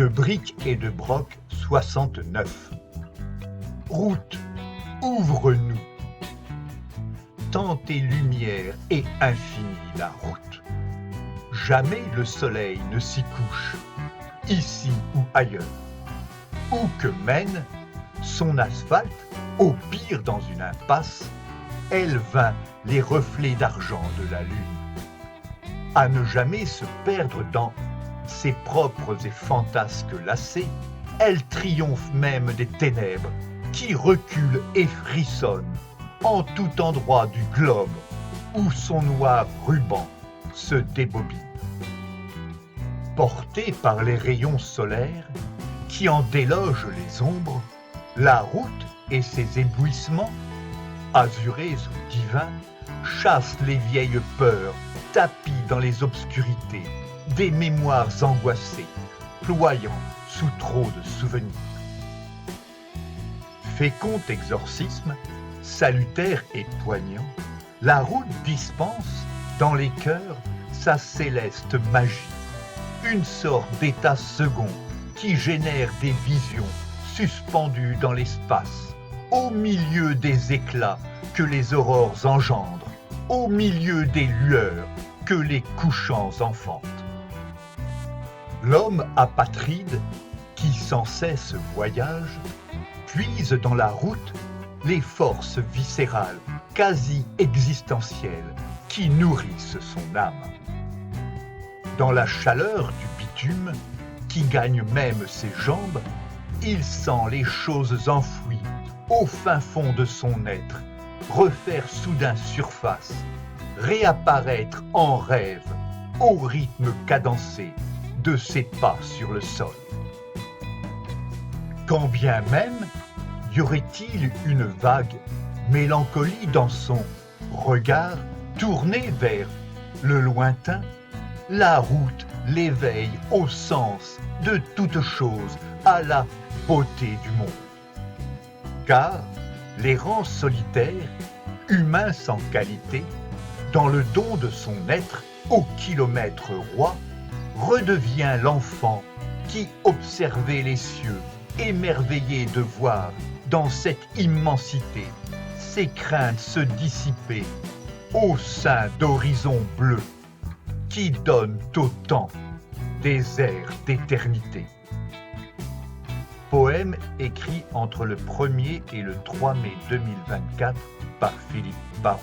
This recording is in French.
De Bric et de Broc 69. Route, ouvre-nous. Tant est lumière et infinie la route. Jamais le soleil ne s'y couche, ici ou ailleurs. Où que mène son asphalte, au pire dans une impasse, elle vainc les reflets d'argent de la lune. À ne jamais se perdre dans ses propres et fantasques lacets, elle triomphe même des ténèbres qui reculent et frissonnent en tout endroit du globe où son noir ruban se débobine. Portée par les rayons solaires qui en délogent les ombres, la route et ses éblouissements, azurés ou divins, chassent les vieilles peurs tapies dans les obscurités des mémoires angoissées, ployant sous trop de souvenirs. Fécond exorcisme, salutaire et poignant, la route dispense dans les cœurs sa céleste magie, une sorte d'état second qui génère des visions suspendues dans l'espace, au milieu des éclats que les aurores engendrent, au milieu des lueurs que les couchants enfantent. L'homme apatride, qui sans cesse voyage, puise dans la route les forces viscérales, quasi existentielles, qui nourrissent son âme. Dans la chaleur du bitume, qui gagne même ses jambes, il sent les choses enfouies au fin fond de son être, refaire soudain surface, réapparaître en rêve, au rythme cadencé de ses pas sur le sol. Quand bien même y aurait-il une vague mélancolie dans son regard tourné vers le lointain, la route l'éveille au sens de toute chose, à la beauté du monde. Car l'errant solitaire, humain sans qualité, dans le don de son être au kilomètre roi, redevient l'enfant qui observait les cieux, émerveillé de voir dans cette immensité ses craintes se dissiper au sein d'horizons bleus qui donnent au temps des airs d'éternité. Poème écrit entre le 1er et le 3 mai 2024 par Philippe Barrault.